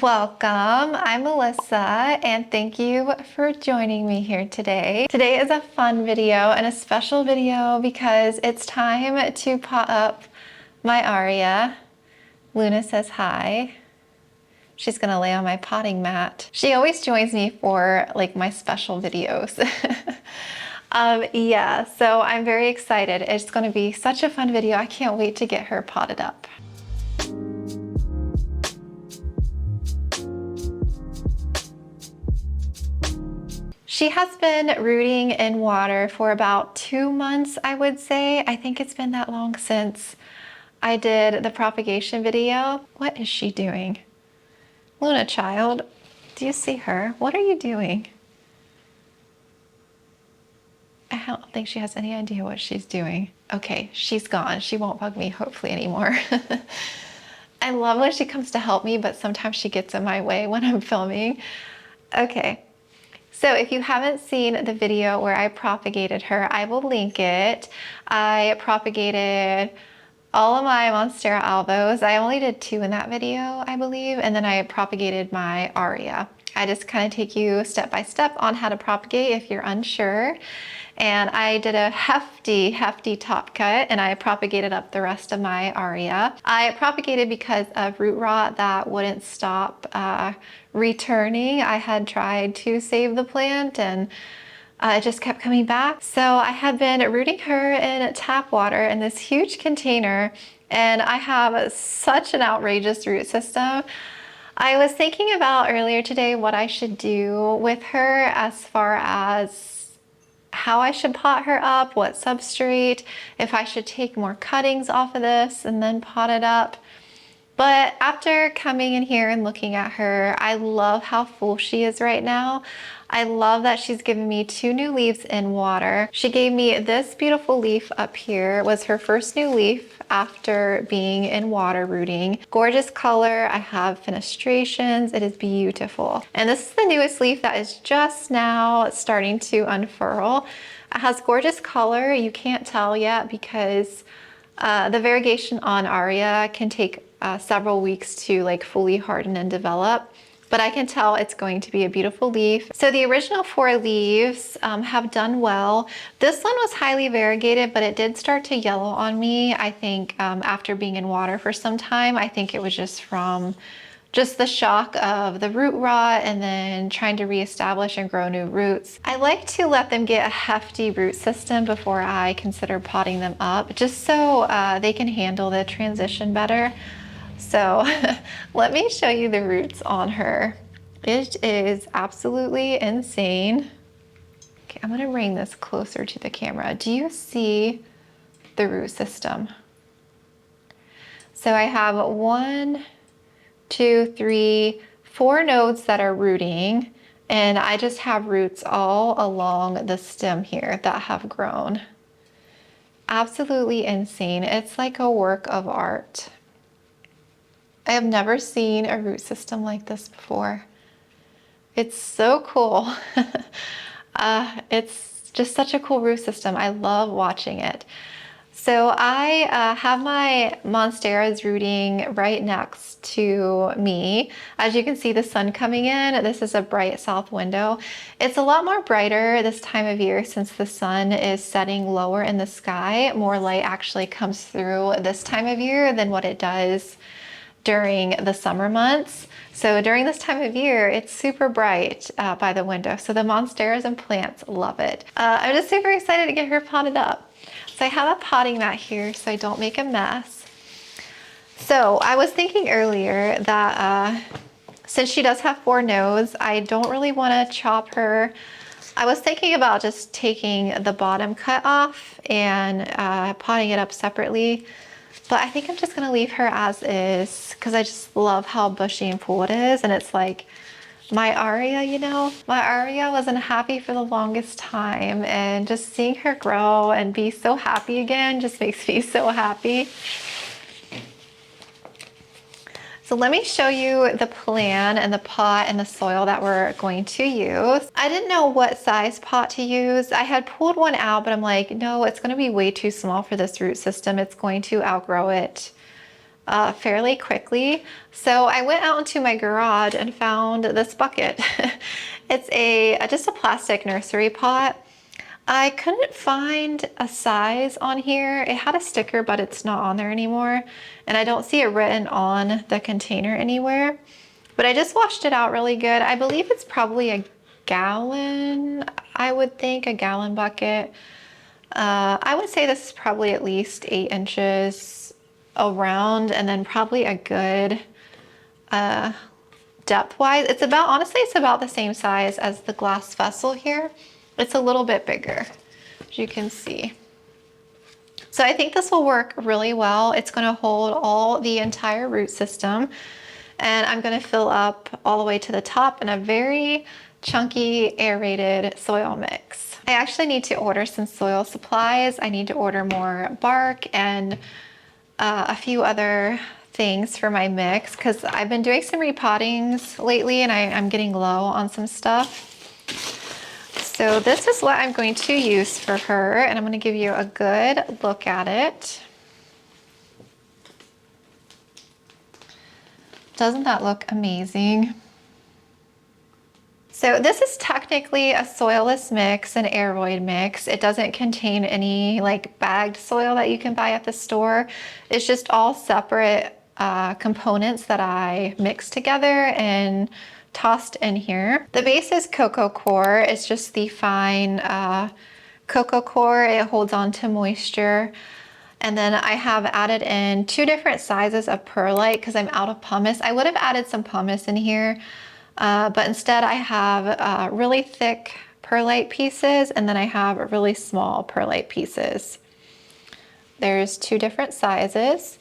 Welcome, I'm Melissa and thank you for joining me here today. Today is a fun video and a special video because it's time to pot up my Aurea. Luna says hi. She's gonna lay on my potting mat. She always joins me for like my special videos. Yeah, so I'm very excited. It's gonna be such a fun video. I can't wait to get her potted up. She has been rooting in water for about 2 months, I would say. I think it's been that long since I did the propagation video. What is she doing? Luna child, do you see her? What are you doing? I don't think she has any idea what she's doing. Okay, she's gone. She won't bug me hopefully anymore. I love when she comes to help me, but sometimes she gets in my way when I'm filming. Okay. So if you haven't seen the video where I propagated her, I will link it. I propagated all of my Monstera albos. I only did 2 in that video, I believe, and then I propagated my Aurea. I just kind of take you step by step on how to propagate if you're unsure. And I did a hefty top cut and I propagated up the rest of my Aurea. I propagated because of root rot that wouldn't stop returning. I had tried to save the plant and it just kept coming back. So I had been rooting her in tap water in this huge container and I have such an outrageous root system. I was thinking about earlier today what I should do with her as far as how I should pot her up, what substrate, if I should take more cuttings off of this and then pot it up. But after coming in here and looking at her, I love how full she is right now. I love that she's given me 2 new leaves in water. She gave me this beautiful leaf up here. It was her first new leaf after being in water rooting. Gorgeous color. I have fenestrations. It is beautiful. And this is the newest leaf that is just now starting to unfurl. It has gorgeous color. You can't tell yet because the variegation on Aurea can take several weeks to like fully harden and develop. But I can tell it's going to be a beautiful leaf. So the original 4 leaves have done well. This one was highly variegated, but it did start to yellow on me, I think, after being in water for some time. I think it was just from the shock of the root rot and then trying to reestablish and grow new roots. I like to let them get a hefty root system before I consider potting them up, just so they can handle the transition better. So let me show you the roots on her. It is absolutely insane. Okay, I'm gonna bring this closer to the camera. Do you see the root system? So I have 1, 2, 3, 4 nodes that are rooting, and I just have roots all along the stem here that have grown. Absolutely insane. It's like a work of art. I have never seen a root system like this before. It's so cool. It's just such a cool root system. I love watching it. So I have my Monsteras rooting right next to me. As you can see, the sun coming in. This is a bright south window. It's a lot more brighter this time of year since the sun is setting lower in the sky. More light actually comes through this time of year than what it does during the summer months. So during this time of year, it's super bright by the window. So the Monsteras and plants love it. I'm just super excited to get her potted up. So I have a potting mat here so I don't make a mess. So I was thinking earlier that since she does have 4 nodes, I don't really want to chop her. I was thinking about just taking the bottom cut off and potting it up separately. But I think I'm just gonna leave her as is because I just love how bushy and full it is. And it's like my Aurea, you know? My Aurea wasn't happy for the longest time, and just seeing her grow and be so happy again just makes me so happy. So let me show you the plan and the pot and the soil that we're going to use. I didn't know what size pot to use. I had pulled one out, but I'm like, no, it's gonna be way too small for this root system. It's going to outgrow it fairly quickly. So I went out into my garage and found this bucket. It's just a plastic nursery pot. I couldn't find a size on here. It had a sticker, but it's not on there anymore. And I don't see it written on the container anywhere. But I just washed it out really good. I believe it's probably a gallon, I would think, a gallon bucket. I would say this is probably at least 8 inches around, and then probably a good depth-wise. It's about, honestly, it's about the same size as the glass vessel here. It's a little bit bigger, as you can see. So I think this will work really well. It's going to hold the entire root system, and I'm going to fill up all the way to the top in a very chunky aerated soil mix. I actually need to order some soil supplies. I need to order more bark and a few other things for my mix, because I've been doing some repottings lately and I'm getting low on some stuff. So this is what I'm going to use for her, and I'm going to give you a good look at it. Doesn't that look amazing? So this is technically a soilless mix, an aeroid mix. It doesn't contain any like bagged soil that you can buy at the store. It's just all separate components that I mixed together and tossed in here. The base is cocoa coir. It's just the fine cocoa coir. It holds on to moisture. And then I have added in 2 different sizes of perlite because I'm out of pumice. I would have added some pumice in here, but instead I have really thick perlite pieces, and then I have really small perlite pieces. There's 2 different sizes.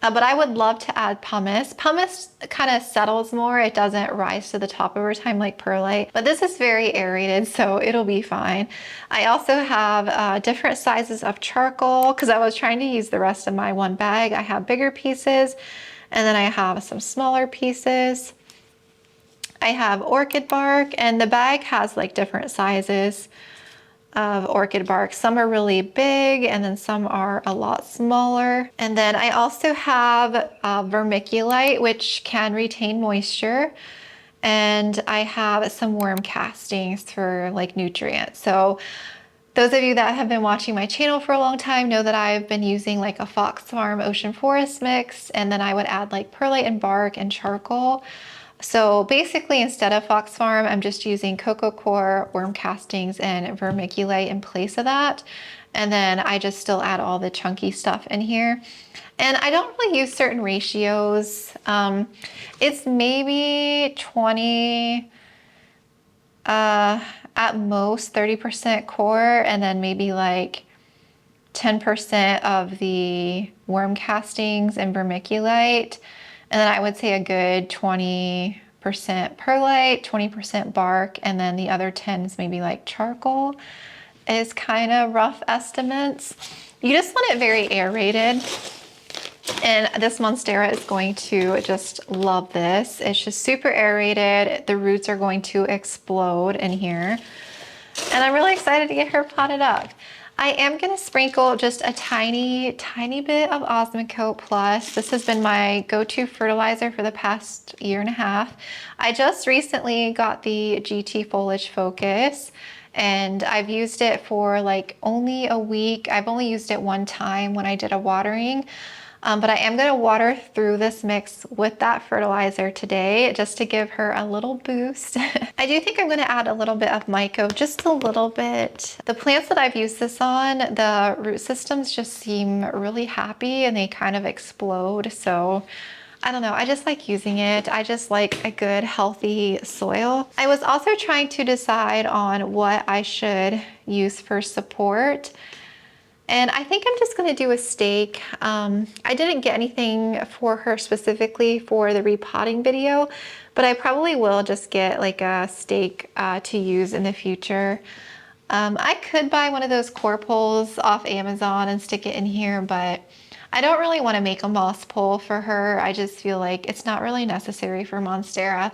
But I would love to add pumice. Pumice kind of settles more. It doesn't rise to the top over time like perlite, but this is very aerated, so it'll be fine. I also have different sizes of charcoal because I was trying to use the rest of my one bag. I have bigger pieces, and then I have some smaller pieces. I have orchid bark, and the bag has like different sizes of orchid bark. Some are really big, and then some are a lot smaller. And then I also have vermiculite, which can retain moisture. And I have some worm castings for like nutrients. So those of you that have been watching my channel for a long time know that I've been using like a Fox Farm Ocean Forest mix, and then I would add like perlite and bark and charcoal. So basically, instead of Fox Farm, I'm just using cocoa coir, worm castings, and vermiculite in place of that. And then I just still add all the chunky stuff in here. And I don't really use certain ratios. It's maybe 20, at most 30% coir, and then maybe like 10% of the worm castings and vermiculite. And then I would say a good 20% perlite, 20% bark, and then the other 10 is maybe like charcoal, is kind of rough estimates. You just want it very aerated. And this Monstera is going to just love this. It's just super aerated. The roots are going to explode in here. And I'm really excited to get her potted up. I am going to sprinkle just a tiny bit of Osmocote Plus. This has been my go-to fertilizer for the past 1.5 years. I just recently got the GT Foliage Focus, and I've used it for like only a week. I've only used it one time when I did a watering. But I am going to water through this mix with that fertilizer today just to give her a little boost. I do think I'm going to add a little bit of myco, just a little bit. The plants that I've used this on, the root systems just seem really happy and they kind of explode. So I don't know, I just like using it. I just like a good healthy soil. I was also trying to decide on what I should use for support. And I think I'm just gonna do a stake. I didn't get anything for her specifically for the repotting video, but I probably will just get like a stake to use in the future. I could buy one of those core poles off Amazon and stick it in here, but I don't really want to make a moss pole for her. I just feel like it's not really necessary for Monstera.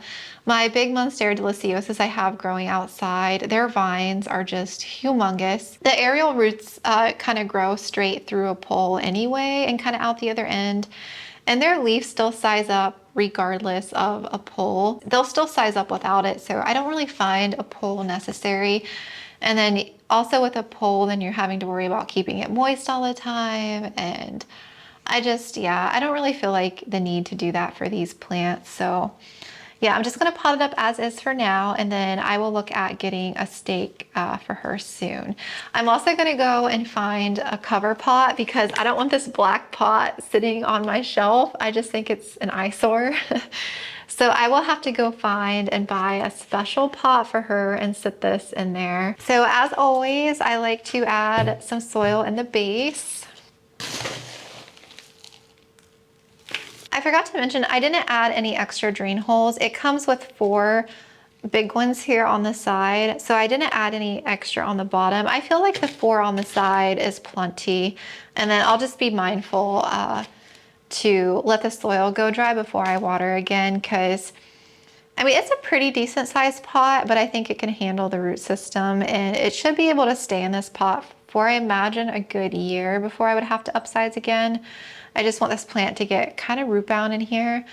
My big Monstera deliciosus I have growing outside, their vines are just humongous. The aerial roots kind of grow straight through a pole anyway and kind of out the other end. And their leaves still size up regardless of a pole. They'll still size up without it, so I don't really find a pole necessary. And then also with a pole, then you're having to worry about keeping it moist all the time. And yeah, I don't really feel like the need to do that for these plants. So yeah, I'm just gonna pot it up as is for now, and then I will look at getting a stake for her soon. I'm also gonna go and find a cover pot because I don't want this black pot sitting on my shelf. I just think it's an eyesore. So I will have to go find and buy a special pot for her and sit this in there. So as always, I like to add some soil in the base. I forgot to mention, I didn't add any extra drain holes. It comes with 4 big ones here on the side, so I didn't add any extra on the bottom. I feel like the 4 on the side is plenty, and then I'll just be mindful to let the soil go dry before I water again, because I mean, it's a pretty decent sized pot, but I think it can handle the root system, and it should be able to stay in this pot for, I imagine, a good year before I would have to upsize again. I just want this plant to get kind of root bound in here,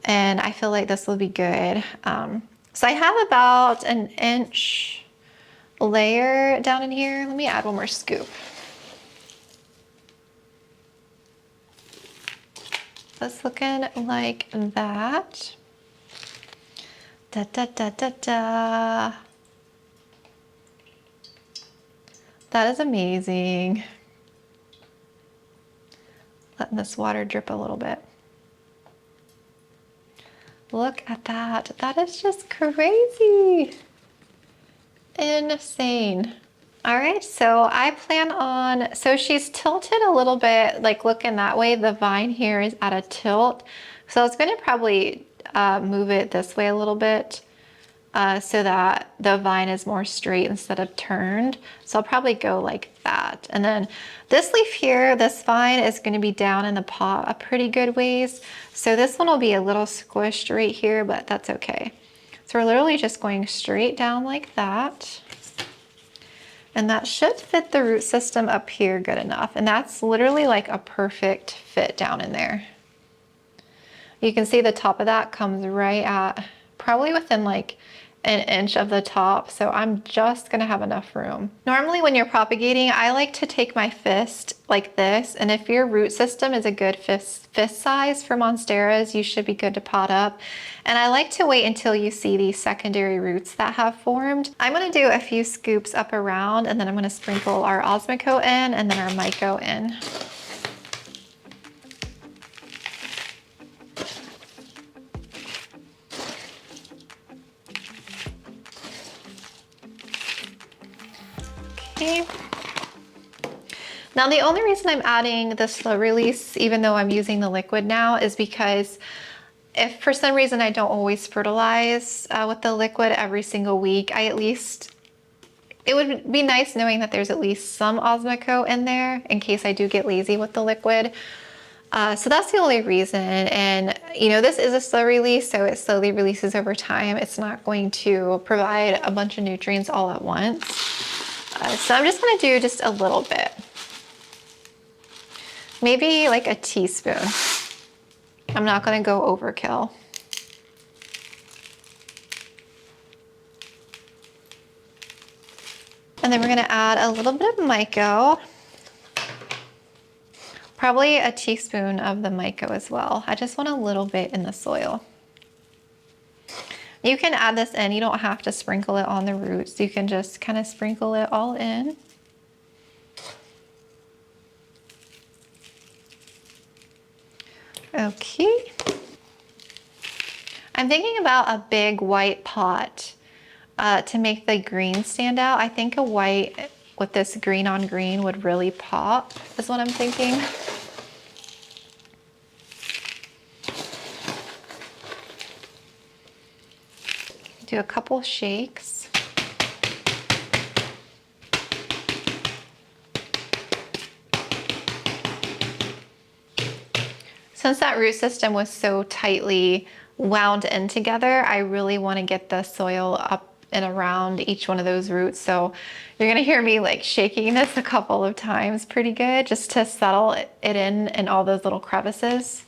and I feel like this will be good. So I have about an inch layer down in here. Let me add one more scoop. That's looking like that. Da, da, da, da, da. That is amazing. Letting this water drip a little bit. Look at that. That is just crazy. Insane. All right, so I plan on, so she's tilted a little bit, like looking that way. The vine here is at a tilt. So I was gonna probably move it this way a little bit so that the vine is more straight instead of turned. So I'll probably go like that. And then this leaf here, this vine is gonna be down in the pot a pretty good ways. So this one will be a little squished right here, but that's okay. So we're literally just going straight down like that. And that should fit the root system up here good enough. And that's literally like a perfect fit down in there. You can see the top of that comes right at probably within like an inch of the top. So I'm just gonna have enough room. Normally when you're propagating, I like to take my fist like this. And if your root system is a good fist size for Monsteras, you should be good to pot up. And I like to wait until you see these secondary roots that have formed. I'm gonna do a few scoops up around, and then I'm gonna sprinkle our Osmocote in and then our Myco in. Okay. Now the only reason I'm adding the slow release, even though I'm using the liquid now, is because if for some reason I don't always fertilize with the liquid every single week, it would be nice knowing that there's at least some Osmocote in there in case I do get lazy with the liquid. So that's the only reason. And you know, this is a slow release, so it slowly releases over time. It's not going to provide a bunch of nutrients all at once. So I'm just gonna do just a little bit. Maybe like a teaspoon. I'm not gonna go overkill. And then we're gonna add a little bit of Myco. Probably a teaspoon of the Myco as well. I just want a little bit in the soil. You can add this in, you don't have to sprinkle it on the roots. You can just kind of sprinkle it all in. Okay. I'm thinking about a big white pot to make the green stand out. I think a white with this green on green would really pop, is what I'm thinking. Do a couple shakes. Since that root system was so tightly wound in together, I really want to get the soil up and around each one of those roots. So you're gonna hear me like shaking this a couple of times pretty good just to settle it in all those little crevices.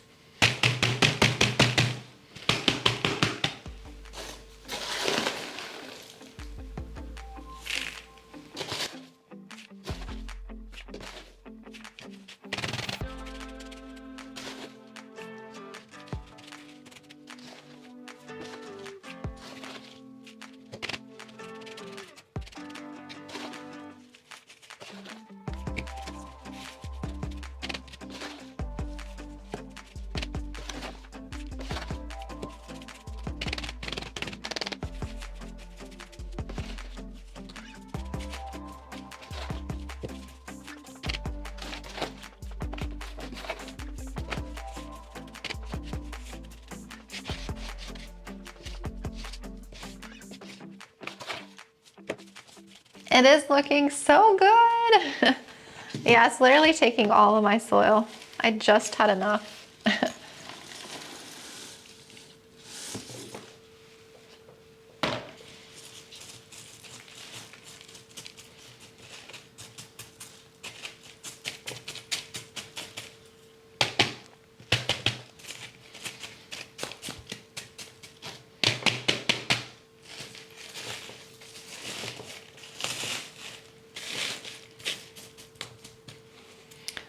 It is looking so good. Yeah, it's literally taking all of my soil. I just had enough.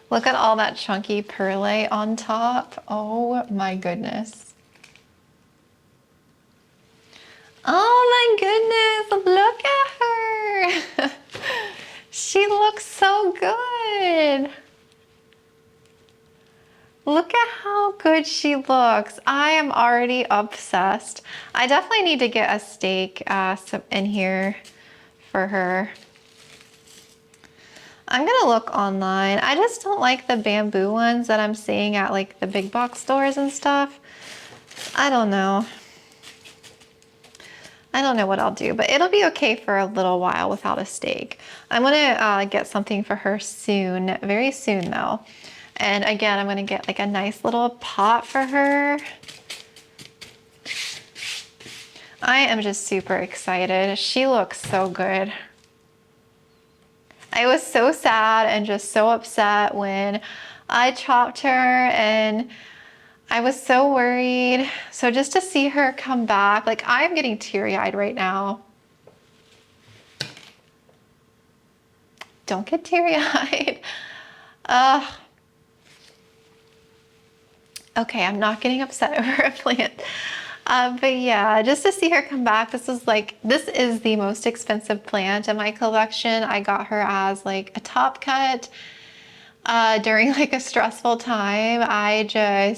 Look at all that chunky perlite on top. Oh my goodness. Oh my goodness, look at her. She looks so good. Look at how good she looks. I am already obsessed. I definitely need to get a stake in here for her. I'm gonna look online. I just don't like the bamboo ones that I'm seeing at like the big box stores and stuff. I don't know. I don't know what I'll do, but it'll be okay for a little while without a stake. I'm gonna get something for her soon, very soon though. And again, I'm gonna get like a nice little pot for her. I am just super excited. She looks so good. I was so sad and just so upset when I chopped her, and I was so worried. So just to see her come back, like I'm getting teary-eyed right now. Don't get teary-eyed. Okay, I'm not getting upset over a plant. But yeah, just to see her come back, this is the most expensive plant in my collection. I got her as like a top cut during like a stressful time. Yeah,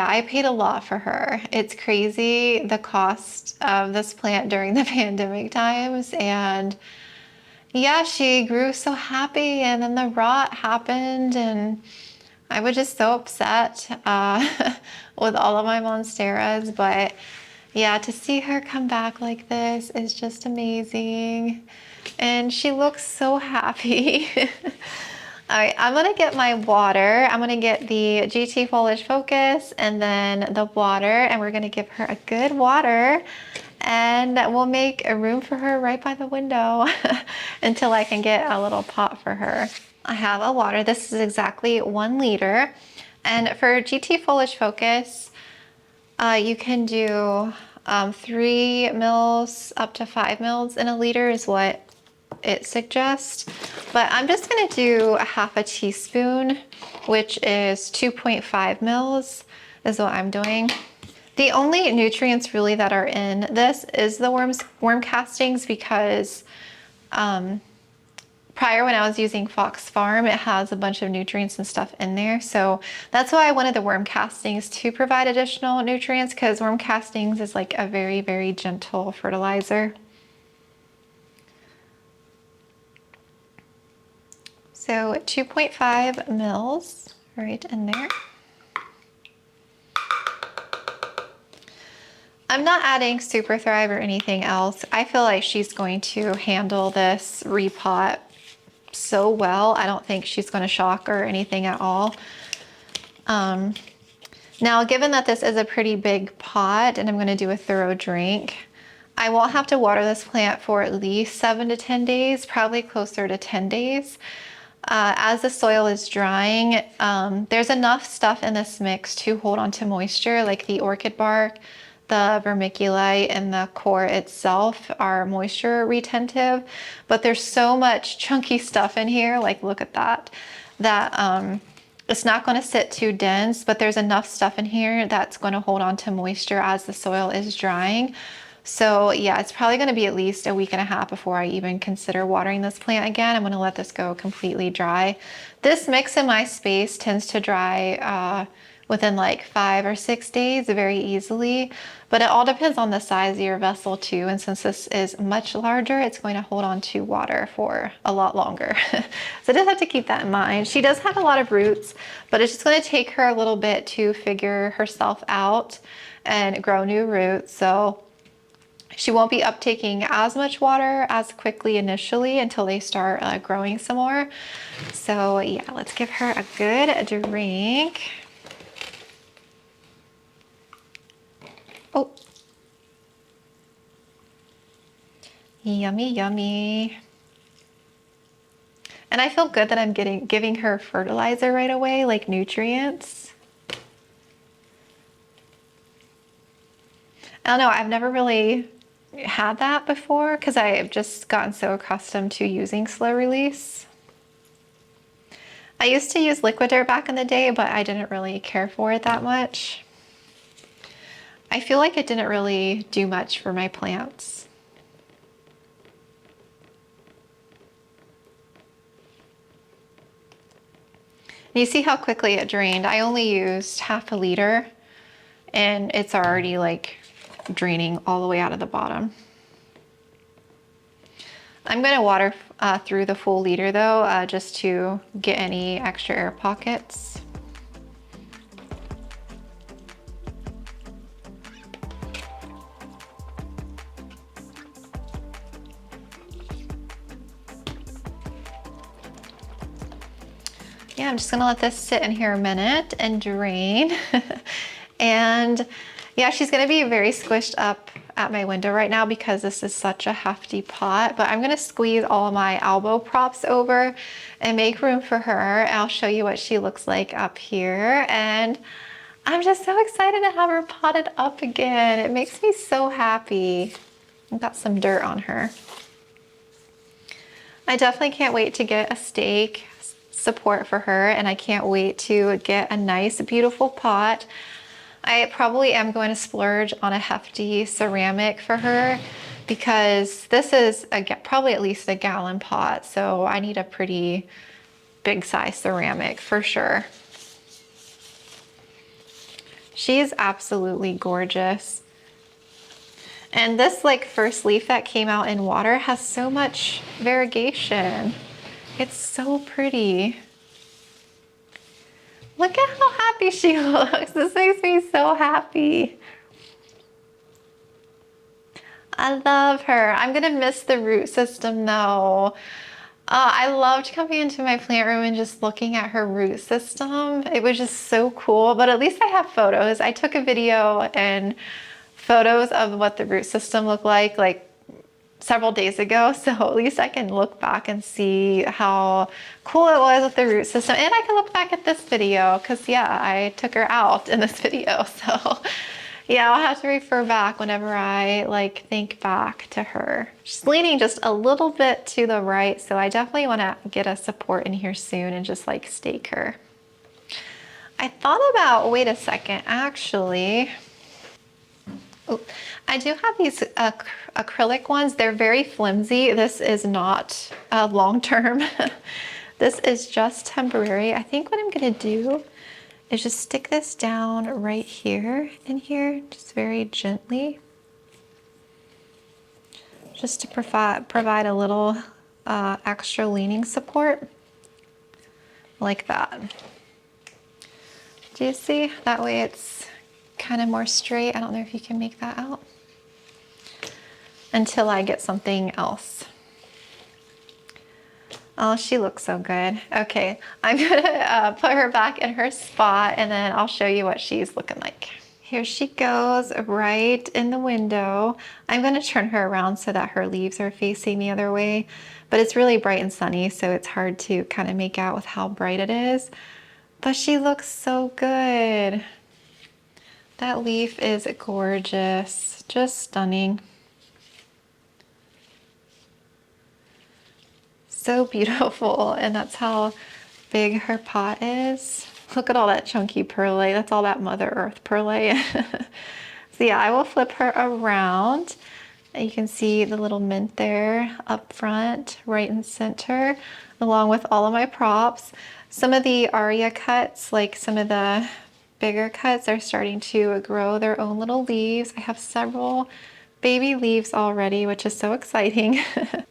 I paid a lot for her. It's crazy the cost of this plant during the pandemic times. And yeah, she grew so happy, and then the rot happened, and I was just so upset with all of my monsteras. But yeah, to see her come back like this is just amazing. And she looks so happy. All right, I'm gonna get my water. I'm gonna get the GT Foliage Focus and then the water, and we're gonna give her a good water, and we'll make a room for her right by the window until I can get a little pot for her. I have a water. This is exactly 1 liter. And for GT Foliage Focus, you can do 3 mils up to 5 mils in a liter is what it suggests. But I'm just gonna do a half a teaspoon, which is 2.5 mils is what I'm doing. The only nutrients really that are in this is the worm castings, because prior when I was using Fox Farm, it has a bunch of nutrients and stuff in there. So that's why I wanted the worm castings to provide additional nutrients, because worm castings is like a very, very gentle fertilizer. So 2.5 mils right in there. I'm not adding Superthrive or anything else. I feel like she's going to handle this repot so well. I don't think she's going to shock or anything at all. Now, given that this is a pretty big pot and I'm going to do a thorough drink, I won't have to water this plant for at least 7 to 10 days, probably closer to 10 days. As the soil is drying, there's enough stuff in this mix to hold on to moisture, like the orchid bark, the vermiculite, and the core itself are moisture retentive. But there's so much chunky stuff in here, like look at that, it's not going to sit too dense, but there's enough stuff in here that's going to hold on to moisture as the soil is drying. So yeah, it's probably going to be at least a week and a half before I even consider watering this plant again. I'm going to let this go completely dry. This mix in my space tends to dry within like 5 or 6 days very easily, but it all depends on the size of your vessel too. And since this is much larger, it's going to hold on to water for a lot longer. So just have to keep that in mind. She does have a lot of roots, but it's just going to take her a little bit to figure herself out and grow new roots. So She won't be uptaking as much water as quickly initially until they start growing some more. So yeah, let's give her a good drink. Oh, yummy, yummy. And I feel good that I'm giving her fertilizer right away, like nutrients. I don't know, I've never really had that before because I've just gotten so accustomed to using slow release. I used to use liquid dirt back in the day, but I didn't really care for it that much. I feel like it didn't really do much for my plants. And you see how quickly it drained. I only used half a liter and it's already like draining all the way out of the bottom. I'm going to water through the full liter though, just to get any extra air pockets. Yeah, I'm just gonna let this sit in here a minute and drain. And yeah, she's gonna be very squished up at my window right now because this is such a hefty pot, but I'm gonna squeeze all my elbow props over and make room for her. I'll show you what she looks like up here. And I'm just so excited to have her potted up again. It makes me so happy. I've got some dirt on her. I definitely can't wait to get a stake support for her, and I can't wait to get a nice, beautiful pot. I probably am going to splurge on a hefty ceramic for her because this is probably at least a gallon pot, so I need a pretty big size ceramic for sure. She is absolutely gorgeous. And this like first leaf that came out in water has so much variegation. It's so pretty. Look at how happy she looks. This makes me so happy. I love her. I'm gonna miss the root system though. I loved coming into my plant room and just looking at her root system. It was just so cool, but at least I have photos. I took a video and photos of what the root system looked like several days ago, so at least I can look back and see how cool it was with the root system, and I can look back at this video because yeah, I took her out in this video. So yeah, I'll have to refer back whenever I like think back to her. She's leaning just a little bit to the right, so I definitely want to get a support in here soon and just like stake her. I thought about, wait a second, actually. Oh, I do have these acrylic ones. They're very flimsy. This is not long-term. This is just temporary. I think what I'm gonna do is just stick this down right here in here, just very gently, just to provide a little extra leaning support, like that. Do you see? That way it's kind of more straight. I don't know if you can make that out. Until I get something else. Oh, she looks so good. Okay, I'm gonna put her back in her spot and then I'll show you what she's looking like. Here she goes, right in the window. I'm gonna turn her around so that her leaves are facing the other way, but it's really bright and sunny, so it's hard to kind of make out with how bright it is. But she looks so good. That leaf is gorgeous, just stunning. So beautiful, and that's how big her pot is. Look at all that chunky perlite. That's all that Mother Earth perlite. So yeah, I will flip her around. You can see the little mint there up front, right in center, along with all of my props. Some of the Aurea cuts, like some of the bigger cuts, are starting to grow their own little leaves. I have several baby leaves already, which is so exciting.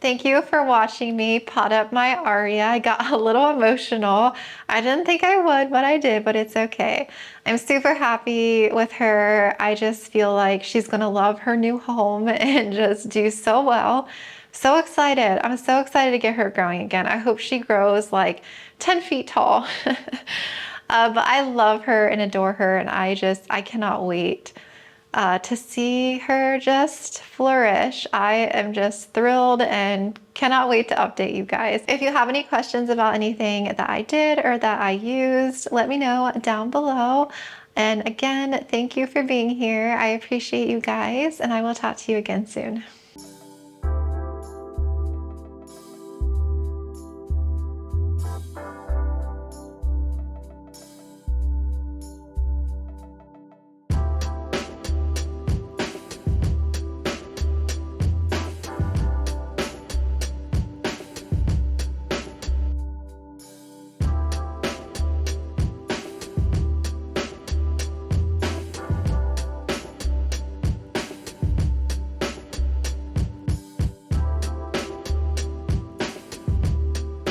Thank you for watching me pot up my Aria. I got a little emotional. I didn't think I would, but I did, but it's okay. I'm super happy with her. I just feel like she's gonna love her new home and just do so well. So excited. I'm so excited to get her growing again. I hope she grows like 10 feet tall. But I love her and adore her, and I cannot wait to see her just flourish. I am just thrilled and cannot wait to update you guys. If you have any questions about anything that I did or that I used, let me know down below. And again, thank you for being here. I appreciate you guys, and I will talk to you again soon.